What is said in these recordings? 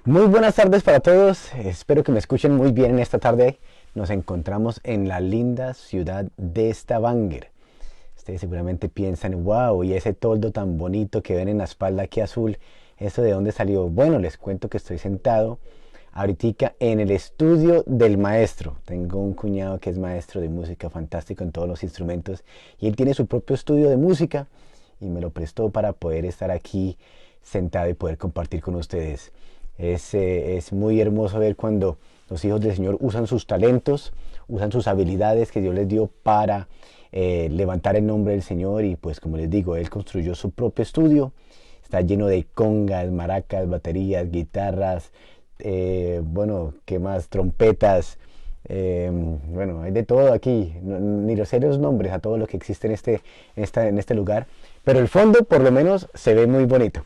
Muy buenas tardes para todos, espero que me escuchen muy bien en esta tarde. Nos encontramos en la linda ciudad de Stavanger. Ustedes seguramente piensan, wow, y ese toldo tan bonito que ven en la espalda aquí azul, ¿eso de dónde salió? Bueno, les cuento que estoy sentado ahorita en el estudio del maestro. Tengo un cuñado que es maestro de música, fantástico en todos los instrumentos, y él tiene su propio estudio de música y me lo prestó para poder estar aquí sentado y poder compartir con ustedes. Es muy hermoso ver cuando los hijos del Señor usan sus talentos, usan sus habilidades que Dios les dio para levantar el nombre del Señor. Y pues como les digo, Él construyó su propio estudio. Está lleno de congas, maracas, baterías, guitarras, bueno, ¿qué más? Trompetas. Bueno, hay de todo aquí. Ni los sé los nombres a todo lo que existe en este lugar. Pero el fondo por lo menos se ve muy bonito.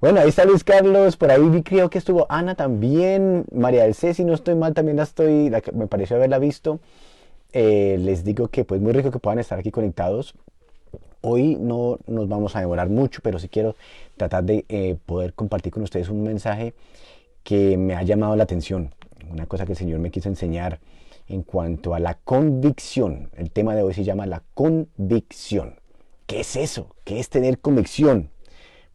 Bueno, ahí está Luis Carlos, por ahí vi, creo que estuvo Ana también, María del C, si no estoy mal, también me pareció haberla visto. Les digo que pues muy rico que puedan estar aquí conectados. Hoy no nos vamos a demorar mucho, pero sí quiero tratar de poder compartir con ustedes un mensaje que me ha llamado la atención. Una cosa que el Señor me quiso enseñar en cuanto a la convicción. El tema de hoy se llama la convicción. ¿Qué es eso? ¿Qué es tener convicción?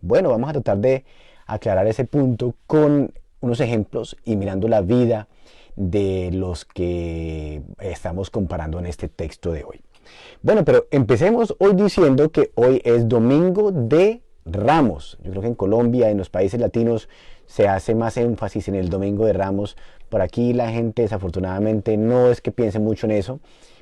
Bueno, vamos a tratar de aclarar ese punto con unos ejemplos y mirando la vida de los que estamos comparando en este texto de hoy. Bueno, pero empecemos hoy diciendo que hoy es Domingo de Ramos. Yo creo que en Colombia, en los países latinos, se hace más énfasis en el Domingo de Ramos. Por aquí la gente desafortunadamente no es que piense mucho en eso.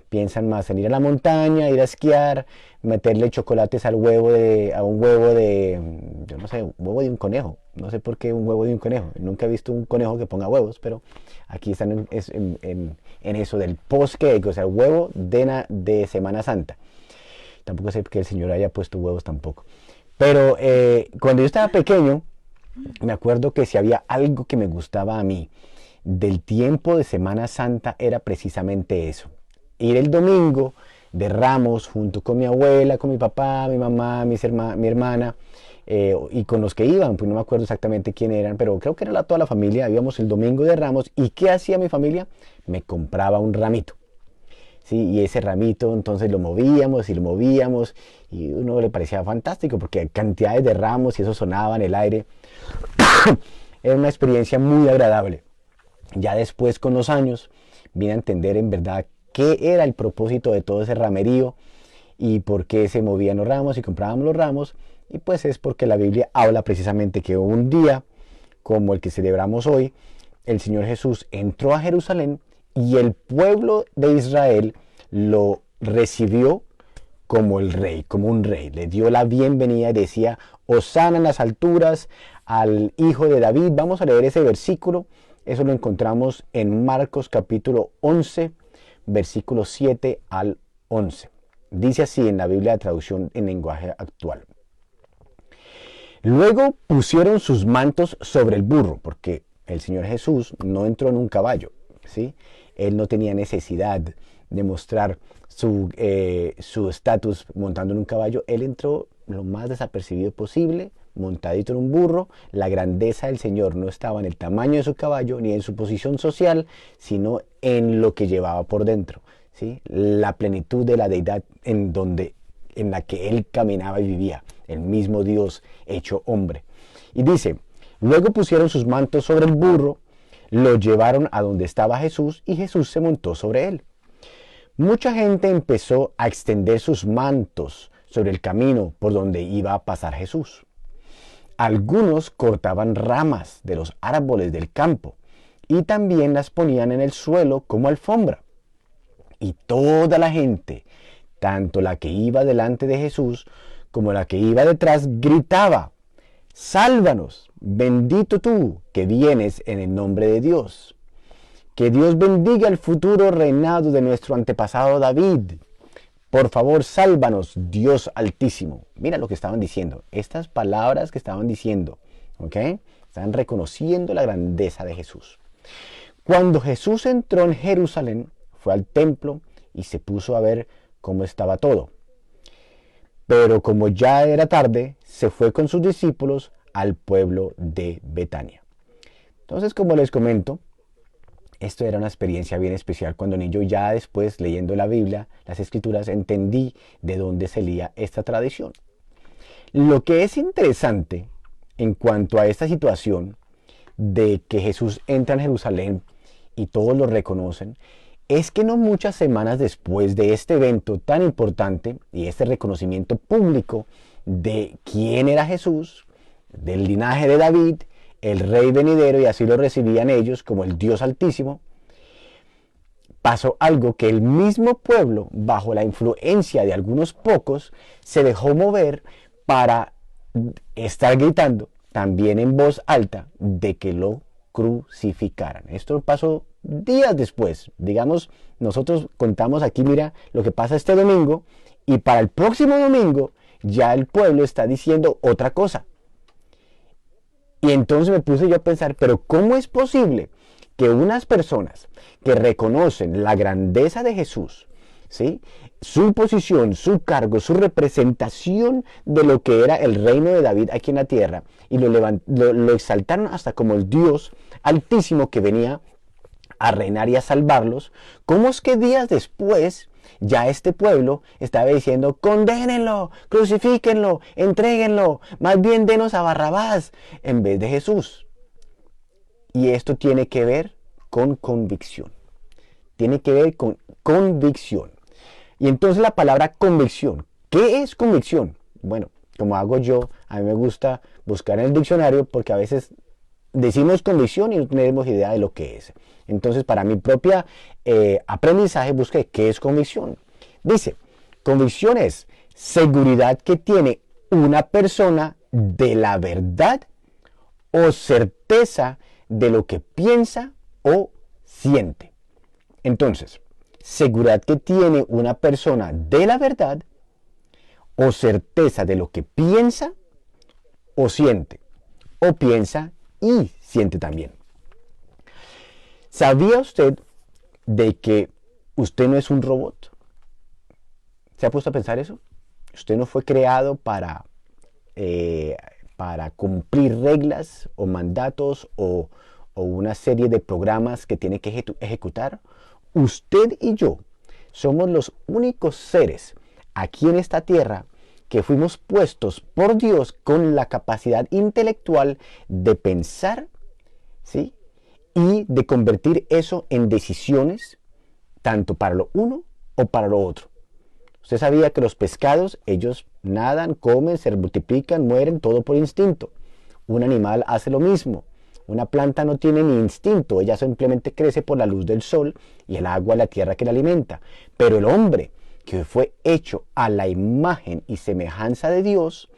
Piensan más en ir a la montaña, ir a esquiar, meterle chocolates a un huevo yo no sé, un huevo de un conejo. No sé por qué un huevo de un conejo. Nunca he visto un conejo que ponga huevos, pero aquí están en eso del post-cake, o sea, huevo de Semana Santa. Tampoco sé que el Señor haya puesto huevos tampoco. Pero cuando yo estaba pequeño, me acuerdo que si había algo que me gustaba a mí del tiempo de Semana Santa era precisamente eso. Ir el domingo de Ramos junto con mi abuela, con mi papá, mi mamá, mi hermana y con los que iban, pues no me acuerdo exactamente quién eran, pero creo que era toda la familia. Íbamos el domingo de Ramos y ¿qué hacía mi familia? Me compraba un ramito. ¿Sí? Y ese ramito entonces lo movíamos y lo movíamos y uno le parecía fantástico porque cantidades de ramos y eso sonaba en el aire. Era una experiencia muy agradable. Ya después con los años vine a entender en verdad qué era el propósito de todo ese ramerío y por qué se movían los ramos y comprábamos los ramos. Y pues es porque la Biblia habla precisamente que un día como el que celebramos hoy, el Señor Jesús entró a Jerusalén y el pueblo de Israel lo recibió como el rey, como un rey. Le dio la bienvenida y decía, Hosana en las alturas al Hijo de David. Vamos a leer ese versículo. Eso lo encontramos en Marcos capítulo 11, versículos 7 al 11. Dice así en la Biblia de traducción en lenguaje actual. Luego pusieron sus mantos sobre el burro, porque el Señor Jesús no entró en un caballo, ¿sí? Él no tenía necesidad de mostrar su estatus montando en un caballo. Él entró lo más desapercibido posible, montadito en un burro. La grandeza del Señor no estaba en el tamaño de su caballo ni en su posición social, sino en lo que llevaba por dentro, ¿sí? La plenitud de la deidad en la que él caminaba y vivía, el mismo Dios hecho hombre. Y dice, luego pusieron sus mantos sobre el burro, lo llevaron a donde estaba Jesús y Jesús se montó sobre él. Mucha gente empezó a extender sus mantos sobre el camino por donde iba a pasar Jesús. Algunos cortaban ramas de los árboles del campo y también las ponían en el suelo como alfombra. Y toda la gente, tanto la que iba delante de Jesús como la que iba detrás, gritaba, sálvanos, bendito tú que vienes en el nombre de Dios. Que Dios bendiga el futuro reinado de nuestro antepasado David. Por favor, sálvanos, Dios Altísimo. Mira lo que estaban diciendo. Estas palabras que estaban diciendo, ¿ok? Estaban reconociendo la grandeza de Jesús. Cuando Jesús entró en Jerusalén, fue al templo y se puso a ver cómo estaba todo. Pero como ya era tarde, se fue con sus discípulos al pueblo de Betania. Entonces, como les comento, esto era una experiencia bien especial cuando niño. Ya después, leyendo la Biblia, las Escrituras, entendí de dónde salía esta tradición. Lo que es interesante en cuanto a esta situación de que Jesús entra en Jerusalén y todos lo reconocen, es que no muchas semanas después de este evento tan importante y este reconocimiento público de quién era Jesús, del linaje de David, el rey venidero, y así lo recibían ellos como el Dios Altísimo, pasó algo que el mismo pueblo, bajo la influencia de algunos pocos, se dejó mover para estar gritando también en voz alta de que lo crucificaran. Esto pasó días después. Digamos, nosotros contamos aquí, mira, lo que pasa este domingo, y para el próximo domingo ya el pueblo está diciendo otra cosa. Y entonces me puse yo a pensar, pero ¿cómo es posible que unas personas que reconocen la grandeza de Jesús, ¿sí?, su posición, su cargo, su representación de lo que era el reino de David aquí en la tierra, y lo exaltaron hasta como el Dios Altísimo que venía a reinar y a salvarlos? ¿Cómo es que días después ya este pueblo estaba diciendo: condénenlo, crucifíquenlo, entréguenlo, más bien denos a Barrabás en vez de Jesús? Y esto tiene que ver con convicción. Tiene que ver con convicción. Y entonces la palabra convicción, ¿qué es convicción? Bueno, como hago yo, a mí me gusta buscar en el diccionario, porque a veces decimos convicción y no tenemos idea de lo que es. Entonces, para mi propia aprendizaje, busqué qué es convicción. Dice, convicción es seguridad que tiene una persona de la verdad o certeza de lo que piensa o siente. Entonces, seguridad que tiene una persona de la verdad o certeza de lo que piensa o siente, o piensa y siente también. ¿Sabía usted de que usted no es un robot? ¿Se ha puesto a pensar eso? Usted no fue creado para cumplir reglas o mandatos o una serie de programas que tiene que ejecutar. Usted y yo somos los únicos seres aquí en esta tierra que fuimos puestos por Dios con la capacidad intelectual de pensar, ¿sí?, y de convertir eso en decisiones, tanto para lo uno o para lo otro. Usted sabía que los pescados, ellos nadan, comen, se multiplican, mueren, todo por instinto. Un animal hace lo mismo. Una planta no tiene ni instinto, ella simplemente crece por la luz del sol y el agua de la tierra que la alimenta. Pero el hombre, que fue hecho a la imagen y semejanza de Dios,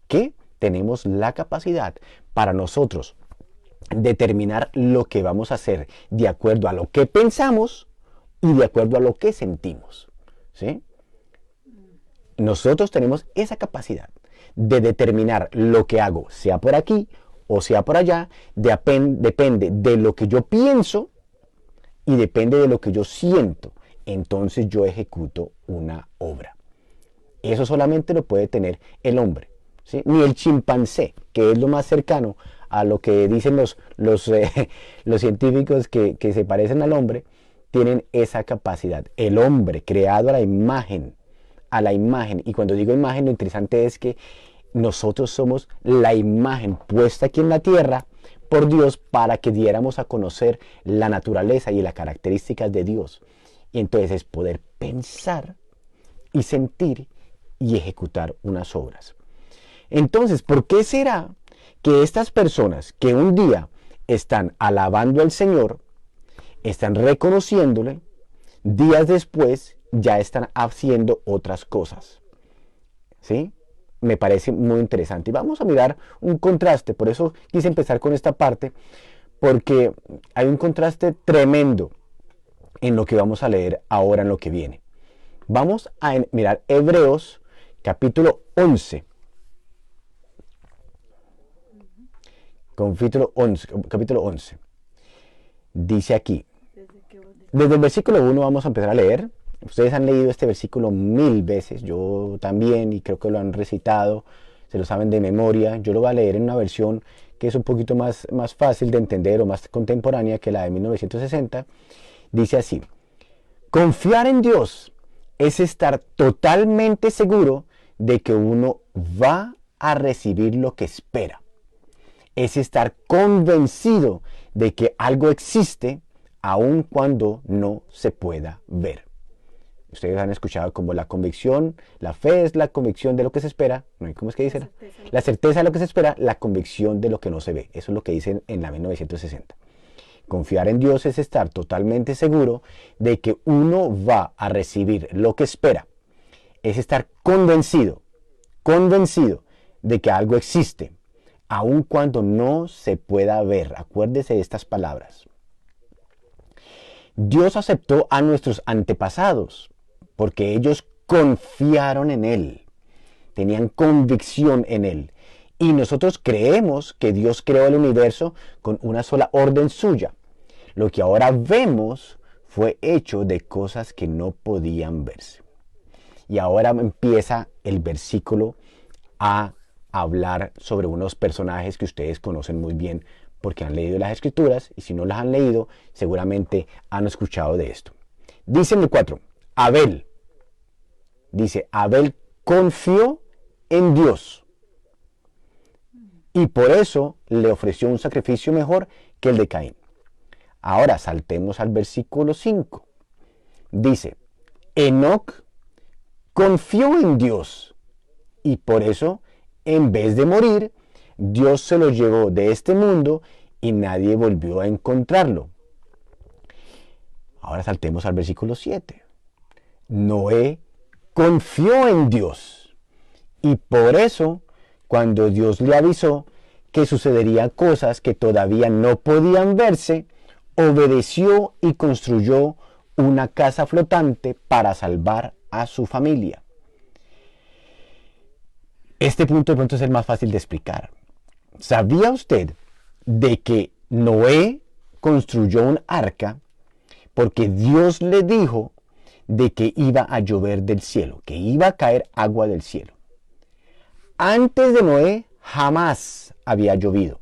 que tenemos la capacidad para nosotros determinar lo que vamos a hacer de acuerdo a lo que pensamos y de acuerdo a lo que sentimos, ¿sí? Nosotros tenemos esa capacidad de determinar lo que hago, sea por aquí o sea por allá, depende de lo que yo pienso y depende de lo que yo siento. Entonces yo ejecuto una obra. Eso solamente lo puede tener el hombre, ¿sí? Ni el chimpancé, que es lo más cercano a lo que dicen los científicos que se parecen al hombre, tienen esa capacidad. El hombre, creado a la imagen, y cuando digo imagen, lo interesante es que nosotros somos la imagen puesta aquí en la tierra por Dios para que diéramos a conocer la naturaleza y las características de Dios. Y entonces es poder pensar y sentir y ejecutar unas obras. Entonces, ¿por qué será que estas personas que un día están alabando al Señor, están reconociéndole, días después ya están haciendo otras cosas? ¿Sí? Me parece muy interesante. Y vamos a mirar un contraste. Por eso quise empezar con esta parte, porque hay un contraste tremendo en lo que vamos a leer ahora, en lo que viene. Vamos a mirar Hebreos capítulo 11. Capítulo 11. Dice aquí, desde el versículo 1 vamos a empezar a leer. Ustedes han leído este versículo 1000 veces, yo también, y creo que lo han recitado se lo saben de memoria. Yo lo voy a leer en una versión que es un poquito más fácil de entender o más contemporánea que la de 1960. Dice así: confiar en Dios es estar totalmente seguro de que uno va a recibir lo que espera. Es estar convencido de que algo existe aun cuando no se pueda ver. Ustedes han escuchado como la convicción, la fe es la convicción de lo que se espera. ¿Cómo es que dice? La certeza de lo que se espera, la convicción de lo que no se ve. Eso es lo que dicen en la 1960. Confiar en Dios es estar totalmente seguro de que uno va a recibir lo que espera. Es estar convencido de que algo existe, aun cuando no se pueda ver. Acuérdese de estas palabras. Dios aceptó a nuestros antepasados porque ellos confiaron en Él, tenían convicción en Él. Y nosotros creemos que Dios creó el universo con una sola orden suya. Lo que ahora vemos fue hecho de cosas que no podían verse. Y ahora empieza el versículo a hablar sobre unos personajes que ustedes conocen muy bien porque han leído las Escrituras, y si no las han leído, seguramente han escuchado de esto. Dice en el 4, Abel. Dice, Abel confió en Dios y por eso le ofreció un sacrificio mejor que el de Caín. Ahora saltemos al versículo 5. Dice, Enoc confió en Dios y por eso, en vez de morir, Dios se lo llevó de este mundo y nadie volvió a encontrarlo. Ahora saltemos al versículo 7. Noé confió en Dios y por eso, cuando Dios le avisó que sucederían cosas que todavía no podían verse, obedeció y construyó una casa flotante para salvar a su familia. Este punto de pronto es el más fácil de explicar. ¿Sabía usted de que Noé construyó un arca porque Dios le dijo de que iba a llover del cielo, que iba a caer agua del cielo? Antes de Noé jamás había llovido.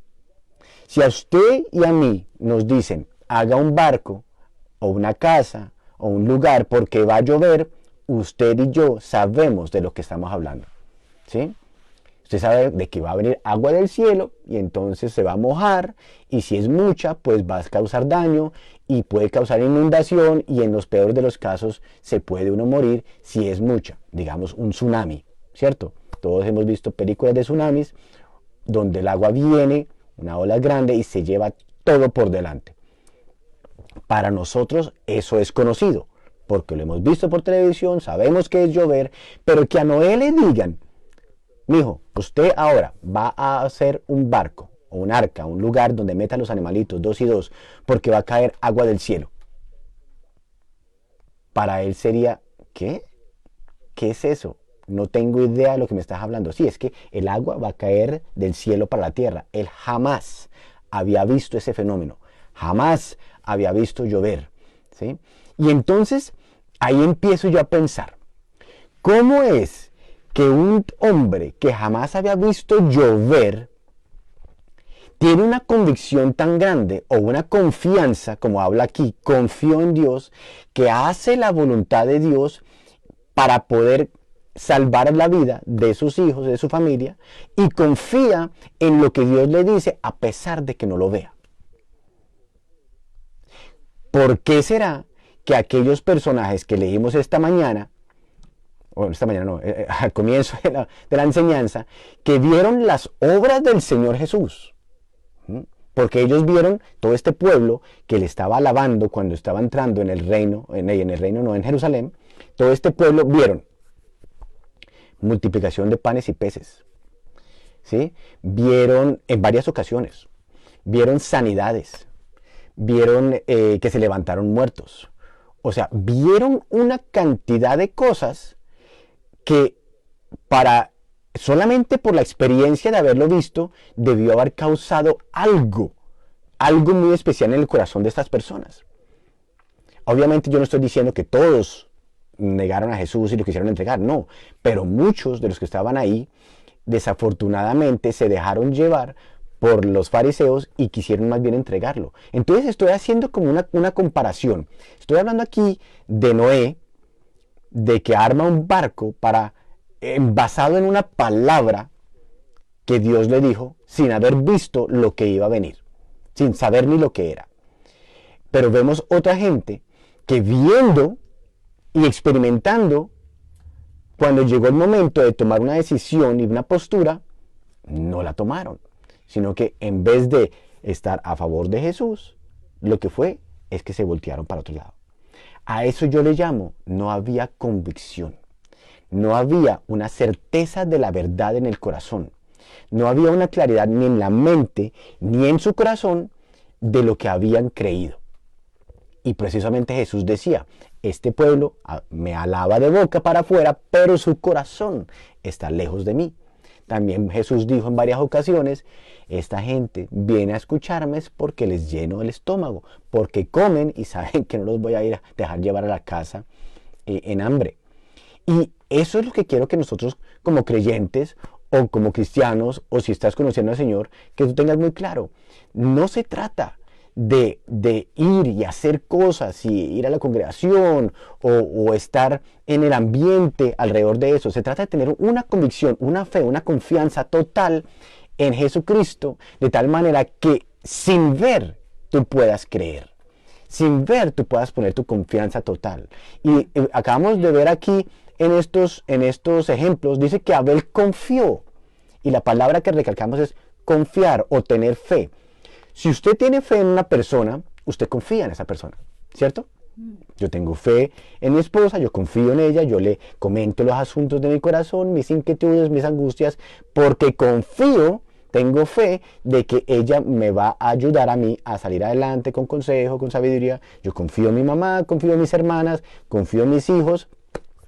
Si a usted y a mí nos dicen, haga un barco o una casa o un lugar porque va a llover, usted y yo sabemos de lo que estamos hablando, ¿sí? Usted sabe de que va a venir agua del cielo y entonces se va a mojar, y si es mucha, pues va a causar daño y puede causar inundación, y en los peores de los casos se puede uno morir si es mucha, digamos un tsunami, ¿cierto? Todos hemos visto películas de tsunamis donde el agua viene, una ola grande, y se lleva todo por delante. Para nosotros eso es conocido, porque lo hemos visto por televisión, sabemos que es llover, pero que a Noé le digan, mijo, usted ahora va a hacer un barco o un arca, un lugar donde meta los animalitos 2 y 2, porque va a caer agua del cielo. Para él sería, ¿qué? ¿Qué es eso? No tengo idea de lo que me estás hablando. Sí, es que el agua va a caer del cielo para la tierra. Él jamás había visto ese fenómeno. Jamás había visto llover, ¿sí? Y entonces ahí empiezo yo a pensar, ¿cómo es que un hombre que jamás había visto llover tiene una convicción tan grande o una confianza, como habla aquí, confió en Dios, que hace la voluntad de Dios para poder salvar la vida de sus hijos, de su familia, y confía en lo que Dios le dice a pesar de que no lo vea? ¿Por qué será que aquellos personajes que leímos esta mañana, bueno, esta mañana no, al comienzo de la enseñanza, que vieron las obras del Señor Jesús? Porque ellos vieron todo este pueblo que le estaba alabando cuando estaba entrando en el reino, en Jerusalén. Todo este pueblo vieron multiplicación de panes y peces, ¿sí? Vieron en varias ocasiones, vieron sanidades, vieron que se levantaron muertos. O sea, vieron una cantidad de cosas que solamente por la experiencia de haberlo visto, debió haber causado algo muy especial en el corazón de estas personas. Obviamente yo no estoy diciendo que todos negaron a Jesús y lo quisieron entregar, no, pero muchos de los que estaban ahí desafortunadamente se dejaron llevar por los fariseos y quisieron más bien entregarlo. Entonces estoy haciendo como una comparación. Estoy hablando aquí de Noé, de que arma un barco basado en una palabra que Dios le dijo sin haber visto lo que iba a venir, sin saber ni lo que era. Pero vemos otra gente que viendo y experimentando, cuando llegó el momento de tomar una decisión y una postura, no la tomaron, sino que en vez de estar a favor de Jesús, lo que fue es que se voltearon para otro lado. A eso yo le llamo, no había convicción, no había una certeza de la verdad en el corazón, no había una claridad ni en la mente ni en su corazón de lo que habían creído. Y precisamente Jesús decía, este pueblo me alaba de boca para afuera, pero su corazón está lejos de mí. También Jesús dijo en varias ocasiones, esta gente viene a escucharme es porque les lleno el estómago, porque comen y saben que no los voy a ir a dejar llevar a la casa en hambre. Y eso es lo que quiero que nosotros como creyentes o como cristianos, o si estás conociendo al Señor, que tú tengas muy claro. No se trata de ir y hacer cosas y ir a la congregación o estar en el ambiente alrededor de eso. Se trata de tener una convicción, una fe, una confianza total en Jesucristo, de tal manera que sin ver tú puedas creer. Sin ver tú puedas poner tu confianza total. Y acabamos de ver aquí en estos ejemplos, dice que Abel confió. Y la palabra que recalcamos es confiar o tener fe. Si usted tiene fe en una persona, usted confía en esa persona, ¿cierto? Yo tengo fe en mi esposa, yo confío en ella, yo le comento los asuntos de mi corazón, mis inquietudes, mis angustias, porque confío, tengo fe de que ella me va a ayudar a mí a salir adelante con consejo, con sabiduría. Yo confío en mi mamá, confío en mis hermanas, confío en mis hijos.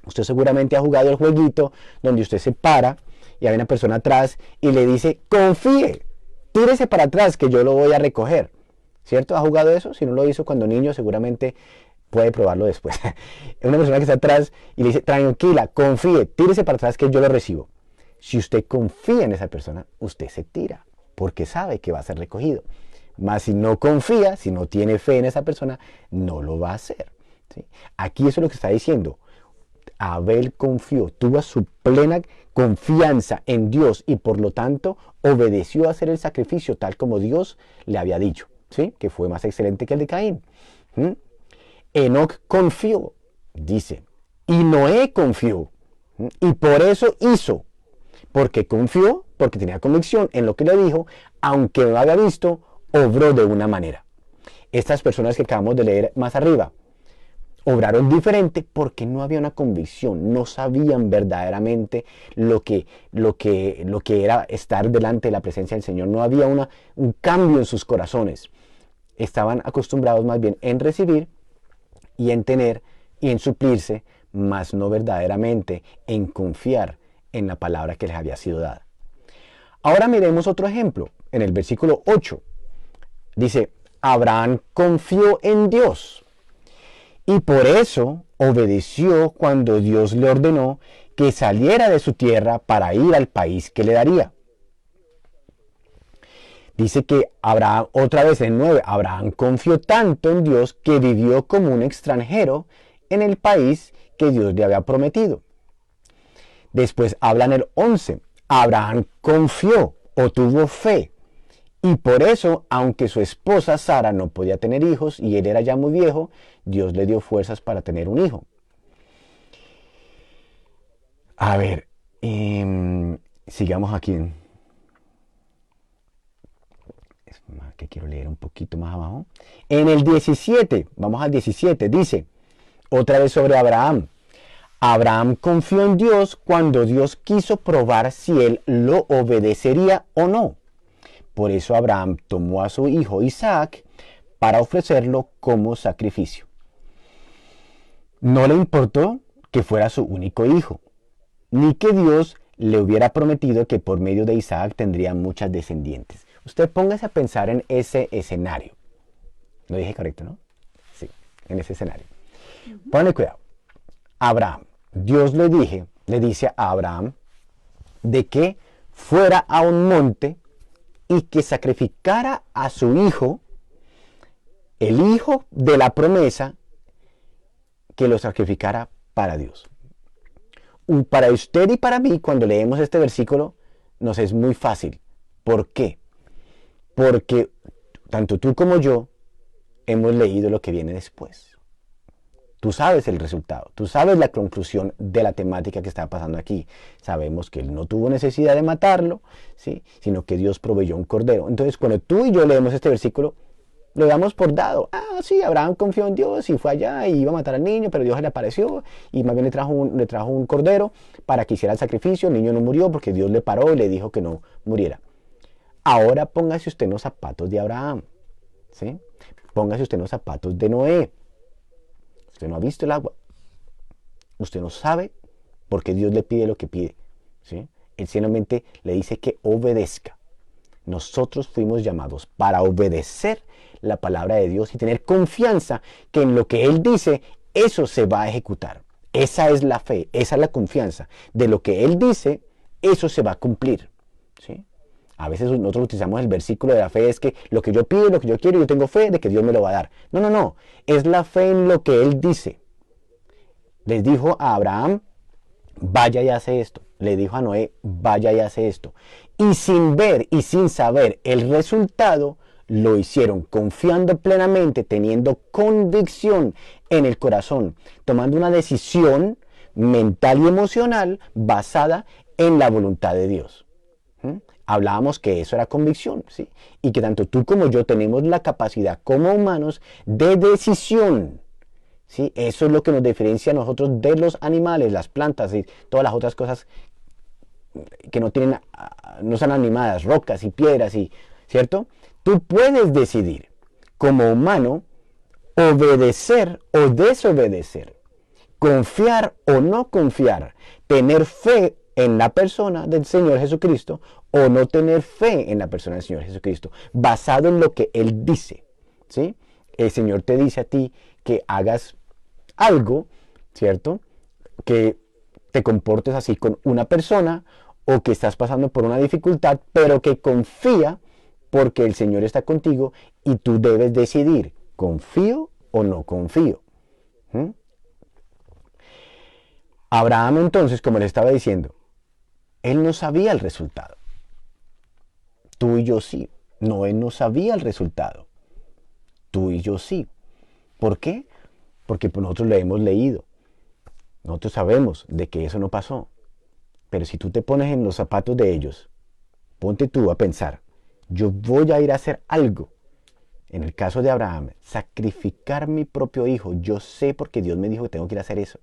Usted seguramente ha jugado el jueguito donde usted se para y hay una persona atrás y le dice, confíe, tírese para atrás que yo lo voy a recoger. ¿Cierto? ¿Ha jugado eso? Si no lo hizo cuando niño, seguramente puede probarlo después. Es una persona que está atrás y le dice, tranquila, confíe, tírese para atrás que yo lo recibo. Si usted confía en esa persona, usted se tira, porque sabe que va a ser recogido. Mas si no confía, si no tiene fe en esa persona, no lo va a hacer. ¿Sí? Aquí eso es lo que está diciendo. Abel confió, tuvo su plena confianza en Dios y por lo tanto obedeció a hacer el sacrificio tal como Dios le había dicho, ¿sí? Que fue más excelente que el de Caín. Enoc confió, dice, y Noé confió, y por eso hizo, porque confió, porque tenía convicción en lo que le dijo, aunque no lo había visto, obró de una manera. Estas personas que acabamos de leer más arriba, obraron diferente porque no había una convicción, no sabían verdaderamente lo que era estar delante de la presencia del Señor, no había un cambio en sus corazones. Estaban acostumbrados más bien en recibir y en tener y en suplirse, mas no verdaderamente en confiar en la palabra que les había sido dada. Ahora miremos otro ejemplo, en el versículo 8. Dice, Abraham confió en Dios. Y por eso obedeció cuando Dios le ordenó que saliera de su tierra para ir al país que le daría. Dice que Abraham, otra vez en 9, Abraham confió tanto en Dios que vivió como un extranjero en el país que Dios le había prometido. Después habla en el 11, Abraham confió o tuvo fe. Y por eso, aunque su esposa Sara no podía tener hijos y él era ya muy viejo, Dios le dio fuerzas para tener un hijo. A ver, sigamos aquí. Es más que quiero leer un poquito más abajo. En el 17, vamos al 17, dice, otra vez sobre Abraham. Abraham confió en Dios cuando Dios quiso probar si él lo obedecería o no. Por eso Abraham tomó a su hijo Isaac para ofrecerlo como sacrificio. No le importó que fuera su único hijo, ni que Dios le hubiera prometido que por medio de Isaac tendría muchas descendientes. Usted póngase a pensar en ese escenario. Lo dije correcto, ¿no? Sí, en ese escenario. Ponle cuidado. Abraham, Dios le dice a Abraham de que fuera a un monte y que sacrificara a su hijo, el hijo de la promesa, que lo sacrificara para Dios. Para usted y para mí, cuando leemos este versículo, nos es muy fácil. ¿Por qué? Porque tanto tú como yo hemos leído lo que viene después. Tú sabes el resultado, tú sabes la conclusión de la temática que está pasando aquí. Sabemos que él no tuvo necesidad de matarlo, ¿sí? Sino que Dios proveyó un cordero. Entonces, cuando tú y yo leemos este versículo, lo damos por dado. Ah, sí, Abraham confió en Dios y fue allá y iba a matar al niño, pero Dios se le apareció y más bien le trajo un cordero para que hiciera el sacrificio. El niño no murió porque Dios le paró y le dijo que no muriera. Ahora póngase usted en los zapatos de Abraham, ¿sí? Póngase usted en los zapatos de Noé. Usted no ha visto el agua. Usted no sabe por qué Dios le pide lo que pide, ¿sí? Él simplemente le dice que obedezca. Nosotros fuimos llamados para obedecer la palabra de Dios y tener confianza que en lo que Él dice, eso se va a ejecutar. Esa es la fe, esa es la confianza. De lo que Él dice, eso se va a cumplir, ¿sí? A veces nosotros utilizamos el versículo de la fe, es que lo que yo pido, lo que yo quiero, yo tengo fe de que Dios me lo va a dar. No, no, no. Es la fe en lo que Él dice. Les dijo a Abraham, vaya y hace esto. Le dijo a Noé, vaya y hace esto. Y sin ver y sin saber el resultado, lo hicieron confiando plenamente, teniendo convicción en el corazón, tomando una decisión mental y emocional basada en la voluntad de Dios. Hablábamos que eso era convicción, ¿sí? Y que tanto tú como yo tenemos la capacidad como humanos de decisión, ¿sí? Eso es lo que nos diferencia a nosotros de los animales, las plantas y todas las otras cosas que no son animadas, rocas y piedras, ¿cierto? Tú puedes decidir como humano obedecer o desobedecer, confiar o no confiar, tener fe en la persona del Señor Jesucristo o no tener fe en la persona del Señor Jesucristo, basado en lo que Él dice, ¿sí? El Señor te dice a ti que hagas algo, ¿cierto? Que te comportes así con una persona o que estás pasando por una dificultad, pero que confía porque el Señor está contigo y tú debes decidir, ¿confío o no confío? Abraham entonces, como le estaba diciendo, él no sabía el resultado. Tú y yo sí. Noé no sabía el resultado. Tú y yo sí. ¿Por qué? Porque nosotros lo hemos leído. Nosotros sabemos de que eso no pasó. Pero si tú te pones en los zapatos de ellos, ponte tú a pensar, yo voy a ir a hacer algo. En el caso de Abraham, sacrificar mi propio hijo. Yo sé porque Dios me dijo que tengo que ir a hacer eso.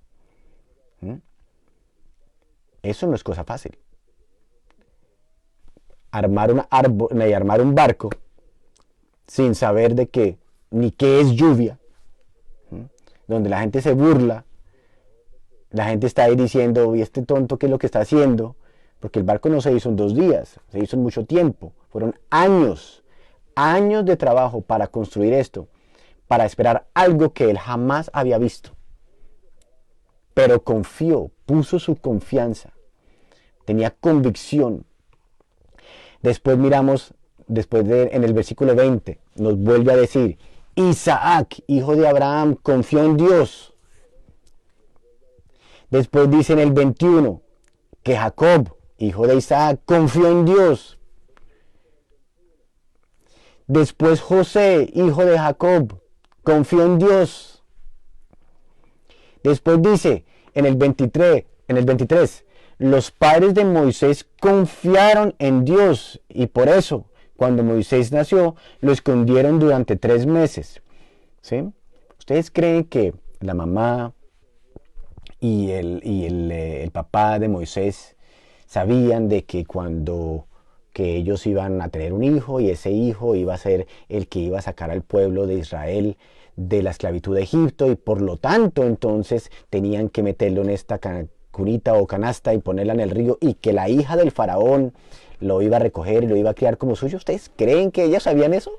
Eso no es cosa fácil. Armar un barco sin saber de qué, ni qué es lluvia, donde la gente se burla, la gente está ahí diciendo, ¿y este tonto qué es lo que está haciendo? Porque el barco no se hizo en 2 días, se hizo en mucho tiempo, fueron años de trabajo para construir esto, para esperar algo que él jamás había visto. Pero confió, puso su confianza, tenía convicción. Después miramos, en el versículo 20, nos vuelve a decir, Isaac, hijo de Abraham, confió en Dios. Después dice en el 21, que Jacob, hijo de Isaac, confió en Dios. Después José, hijo de Jacob, confió en Dios. Después dice en el 23, los padres de Moisés confiaron en Dios y por eso, cuando Moisés nació, lo escondieron durante 3 meses. ¿Sí? ¿Ustedes creen que la mamá y el papá de Moisés sabían de que que ellos iban a tener un hijo y ese hijo iba a ser el que iba a sacar al pueblo de Israel de la esclavitud de Egipto y por lo tanto entonces tenían que meterlo en esta cunita o canasta y ponerla en el río y que la hija del faraón lo iba a recoger y lo iba a criar como suyo? ¿Ustedes creen que ellas sabían eso?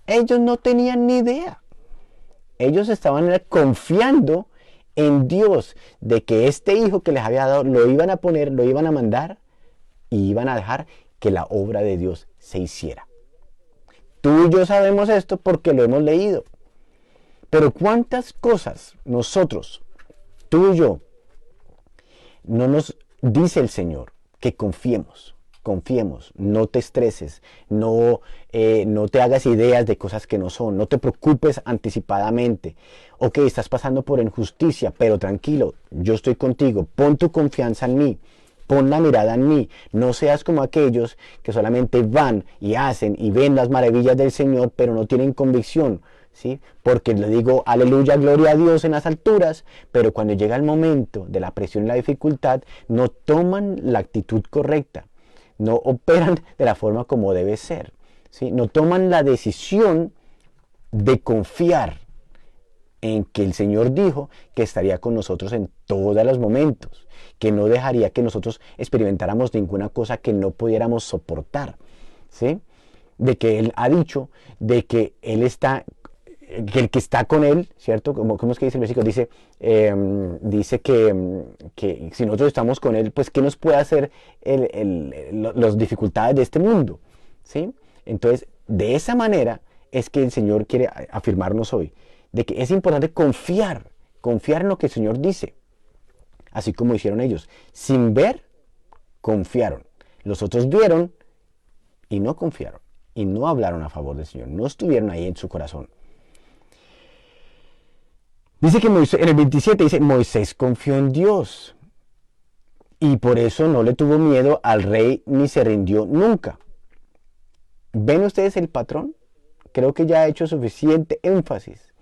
Ellos no tenían ni idea. Ellos estaban confiando en Dios de que este hijo que les había dado lo iban a poner, lo iban a mandar y iban a dejar que la obra de Dios se hiciera. Tú y yo sabemos esto porque lo hemos leído. Pero ¿cuántas cosas nosotros, tú y yo, no nos dice el Señor que confiemos? Confiemos, no te estreses, no te hagas ideas de cosas que no son, no te preocupes anticipadamente. Ok, estás pasando por injusticia, pero tranquilo, yo estoy contigo, pon tu confianza en mí, pon la mirada en mí, no seas como aquellos que solamente van y hacen y ven las maravillas del Señor, pero no tienen convicción. ¿Sí? Porque le digo aleluya, gloria a Dios en las alturas, pero cuando llega el momento de la presión y la dificultad, no toman la actitud correcta, no operan de la forma como debe ser, ¿sí? No toman la decisión de confiar en que el Señor dijo que estaría con nosotros en todos los momentos, que no dejaría que nosotros experimentáramos ninguna cosa que no pudiéramos soportar, ¿sí? De que Él ha dicho, de que Él está, que el que está con Él, ¿cierto? ¿Cómo es que dice el versículo? Dice que si nosotros estamos con Él, pues ¿qué nos puede hacer las dificultades de este mundo? ¿Sí? Entonces, de esa manera es que el Señor quiere afirmarnos hoy, de que es importante confiar en lo que el Señor dice, así como hicieron ellos. Sin ver, confiaron. Los otros vieron y no confiaron, y no hablaron a favor del Señor, no estuvieron ahí en su corazón. Dice que Moisés, en el 27 dice, Moisés confió en Dios y por eso no le tuvo miedo al rey ni se rindió nunca. ¿Ven ustedes el patrón? Creo que ya ha hecho suficiente énfasis.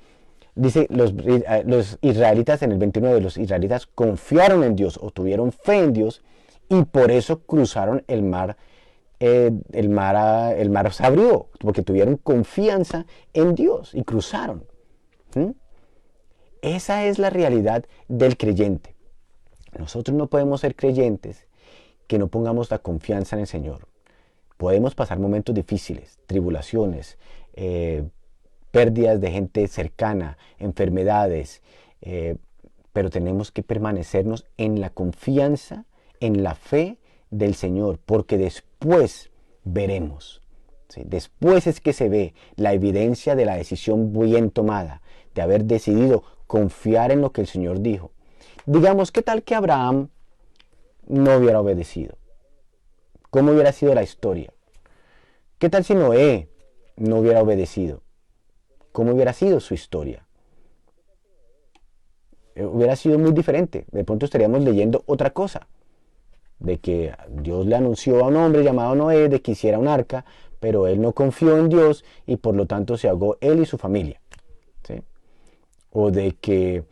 Dice, los israelitas en el 29, los israelitas confiaron en Dios o tuvieron fe en Dios y por eso cruzaron el mar. El mar se abrió porque tuvieron confianza en Dios y cruzaron. ¿Mm? Esa es la realidad del creyente. Nosotros no podemos ser creyentes que no pongamos la confianza en el Señor. Podemos pasar momentos difíciles, tribulaciones, pérdidas de gente cercana, enfermedades, pero tenemos que permanecernos en la confianza, en la fe del Señor, porque después veremos. ¿Sí? Después es que se ve la evidencia de la decisión bien tomada, de haber decidido confiar en lo que el Señor dijo. Digamos, ¿qué tal que Abraham no hubiera obedecido? ¿Cómo hubiera sido la historia? ¿Qué tal si Noé no hubiera obedecido? ¿Cómo hubiera sido su historia? Hubiera sido muy diferente. De pronto estaríamos leyendo otra cosa. De que Dios le anunció a un hombre llamado Noé de que hiciera un arca, pero él no confió en Dios y por lo tanto se ahogó él y su familia. ¿Sí? O de que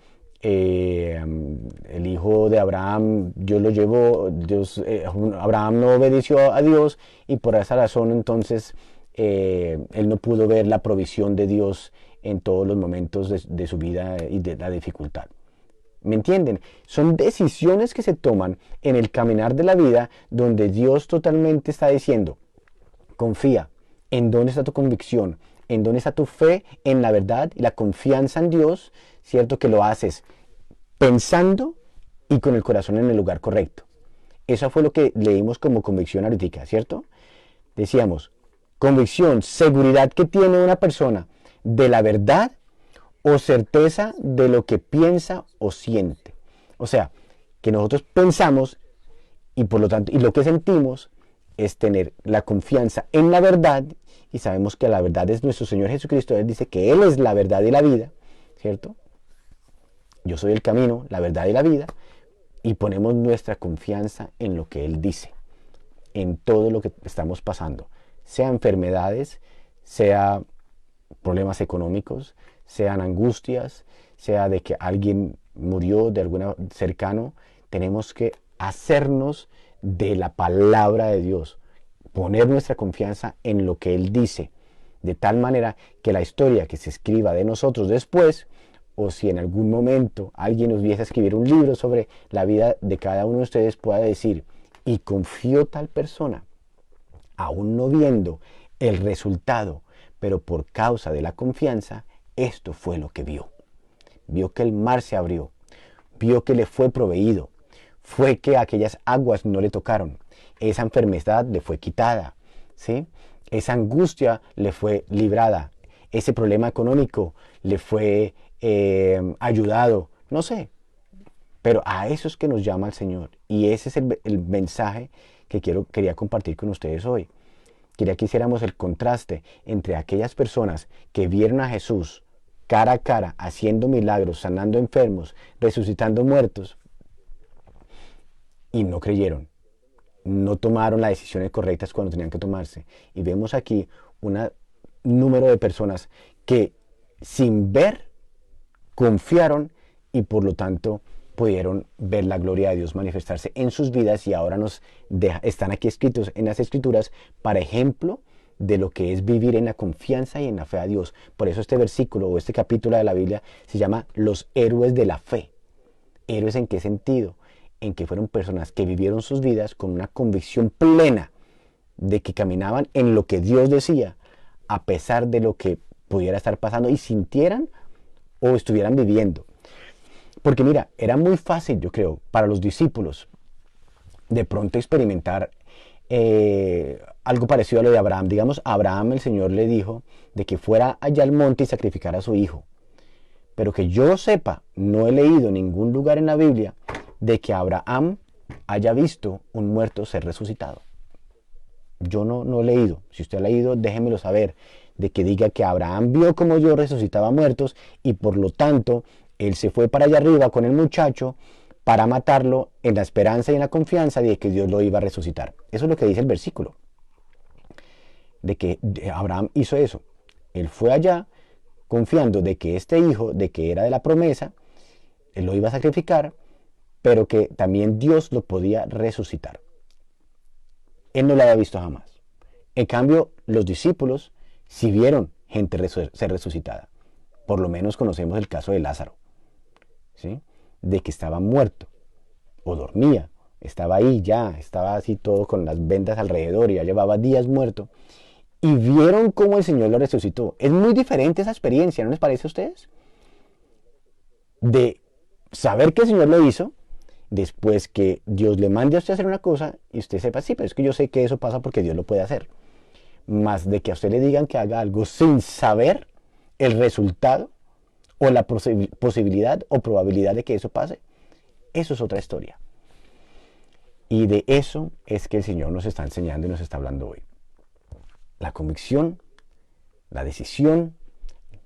el hijo de Abraham, Dios lo llevó, Abraham no obedeció a Dios y por esa razón entonces él no pudo ver la provisión de Dios en todos los momentos de su vida y de la dificultad. ¿Me entienden? Son decisiones que se toman en el caminar de la vida donde Dios totalmente está diciendo, confía, ¿en dónde está tu convicción? ¿En dónde está tu fe en la verdad y la confianza en Dios? ¿Cierto? Que lo haces pensando y con el corazón en el lugar correcto. Eso fue lo que leímos como convicción ahorita, ¿cierto? Decíamos, convicción, seguridad que tiene una persona de la verdad o certeza de lo que piensa o siente. O sea, que nosotros pensamos y por lo tanto, y lo que sentimos es tener la confianza en la verdad y sabemos que la verdad es nuestro Señor Jesucristo. Él dice que Él es la verdad y la vida, ¿cierto? Yo soy el camino, la verdad y la vida y ponemos nuestra confianza en lo que Él dice, en todo lo que estamos pasando, sea enfermedades, sea problemas económicos, sean angustias, sea de que alguien murió de alguna cercano, tenemos que hacernos de la palabra de Dios, poner nuestra confianza en lo que Él dice, de tal manera que la historia que se escriba de nosotros después, o si en algún momento alguien nos viese a escribir un libro sobre la vida de cada uno de ustedes, pueda decir, y confió tal persona, aún no viendo el resultado, pero por causa de la confianza, esto fue lo que vio. Vio que el mar se abrió, vio que le fue proveído, fue que aquellas aguas no le tocaron esa enfermedad le fue quitada, ¿sí? Esa angustia le fue librada, ese problema económico le fue ayudado, no sé, pero a eso es que nos llama el Señor. Y ese es el mensaje que quería compartir con ustedes hoy. Quería que hiciéramos el contraste entre aquellas personas que vieron a Jesús cara a cara, haciendo milagros, sanando enfermos, resucitando muertos, y no creyeron, no tomaron las decisiones correctas cuando tenían que tomarse. Y vemos aquí un número de personas que sin ver confiaron y por lo tanto pudieron ver la gloria de Dios manifestarse en sus vidas, y ahora están aquí escritos en las Escrituras para ejemplo de lo que es vivir en la confianza y en la fe a Dios. Por eso este versículo o este capítulo de la Biblia se llama los héroes de la fe. ¿Héroes en qué sentido? En que fueron personas que vivieron sus vidas con una convicción plena de que caminaban en lo que Dios decía, a pesar de lo que pudiera estar pasando y sintieran o estuvieran viviendo. Porque mira, era muy fácil, yo creo, para los discípulos de pronto experimentar algo parecido a lo de Abraham. Digamos, a Abraham el Señor le dijo de que fuera allá al monte y sacrificara a su hijo. Pero que yo sepa, no he leído en ningún lugar en la Biblia de que Abraham haya visto un muerto ser resucitado. Yo no he leído. Si usted ha leído, déjemelo saber. De que diga que Abraham vio como Dios resucitaba muertos y por lo tanto él se fue para allá arriba con el muchacho para matarlo en la esperanza y en la confianza de que Dios lo iba a resucitar. Eso es lo que dice el versículo. De que Abraham hizo eso. Él fue allá confiando de que este hijo, de que era de la promesa, él lo iba a sacrificar, pero que también Dios lo podía resucitar. Él no lo había visto jamás. En cambio, los discípulos sí vieron gente ser resucitada. Por lo menos conocemos el caso de Lázaro, ¿sí? De que estaba muerto o dormía, estaba ahí ya, estaba así todo con las vendas alrededor y ya llevaba días muerto, y vieron cómo el Señor lo resucitó. Es muy diferente esa experiencia, ¿no les parece a ustedes? De saber que el Señor lo hizo, después que Dios le mande a usted a hacer una cosa y usted sepa, sí, pero es que yo sé que eso pasa porque Dios lo puede hacer. Más de que a usted le digan que haga algo sin saber el resultado o la posibilidad o probabilidad de que eso pase, eso es otra historia. Y de eso es que el Señor nos está enseñando y nos está hablando hoy. La convicción, la decisión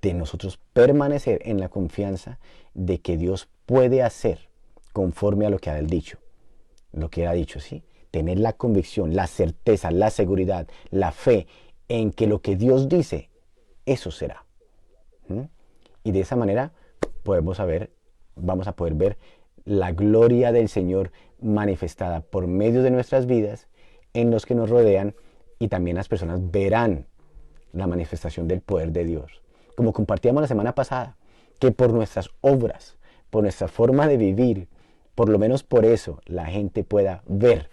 de nosotros permanecer en la confianza de que Dios puede hacer conforme a lo que ha dicho. Lo que ha dicho, ¿sí? Tener la convicción, la certeza, la seguridad, la fe en que lo que Dios dice, eso será. Y de esa manera vamos a poder ver la gloria del Señor manifestada por medio de nuestras vidas en los que nos rodean, y también las personas verán la manifestación del poder de Dios. Como compartíamos la semana pasada, que por nuestras obras, por nuestra forma de vivir, por lo menos por eso la gente pueda ver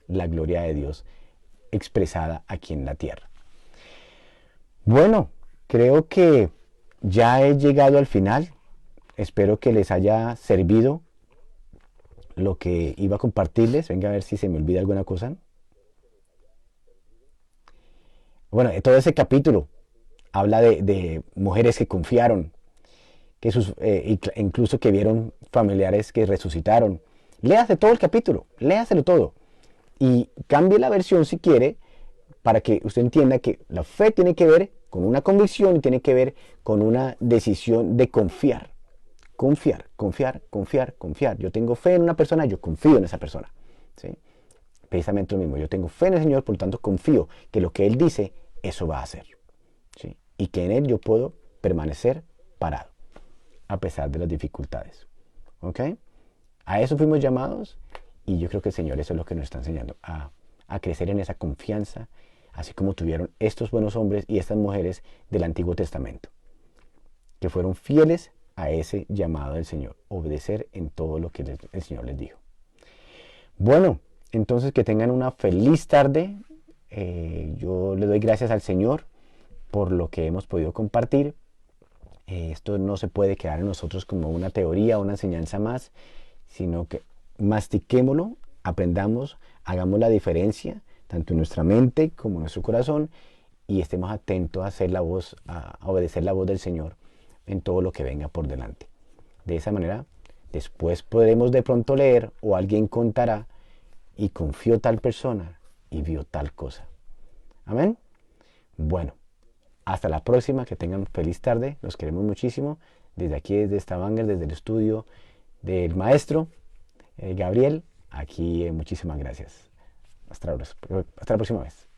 la gloria de Dios expresada aquí en la tierra. Bueno, creo que ya he llegado al final. Espero que les haya servido lo que iba a compartirles. Venga a ver si se me olvida alguna cosa. Bueno, todo ese capítulo habla de mujeres que confiaron, que incluso que vieron familiares que resucitaron. Léase todo el capítulo, léaselo todo. Y cambie la versión si quiere, para que usted entienda que la fe tiene que ver con una convicción y tiene que ver con una decisión de confiar. Confiar, confiar, confiar, confiar. Yo tengo fe en una persona, yo confío en esa persona, ¿sí? Precisamente lo mismo. Yo tengo fe en el Señor, por lo tanto confío que lo que Él dice, eso va a hacer, ¿sí? Y que en Él yo puedo permanecer parado, a pesar de las dificultades. ¿Ok? A eso fuimos llamados, y yo creo que el Señor eso es lo que nos está enseñando, a crecer en esa confianza, así como tuvieron estos buenos hombres y estas mujeres del Antiguo Testamento, que fueron fieles a ese llamado del Señor, obedecer en todo lo que el Señor les dijo. Bueno, entonces que tengan una feliz tarde. Yo le doy gracias al Señor por lo que hemos podido compartir. Esto no se puede quedar en nosotros como una teoría o una enseñanza más, sino que mastiquémoslo, aprendamos Hagamos la diferencia, tanto en nuestra mente como en nuestro corazón, y estemos atentos a hacer la voz, a obedecer la voz del Señor en todo lo que venga por delante. De esa manera, después podremos de pronto leer o alguien contará y confió tal persona y vio tal cosa. Amén. Bueno, hasta la próxima, que tengan feliz tarde, los queremos muchísimo. Desde aquí, desde Stavanger, desde el estudio del maestro Gabriel, aquí muchísimas gracias. Hasta la próxima vez.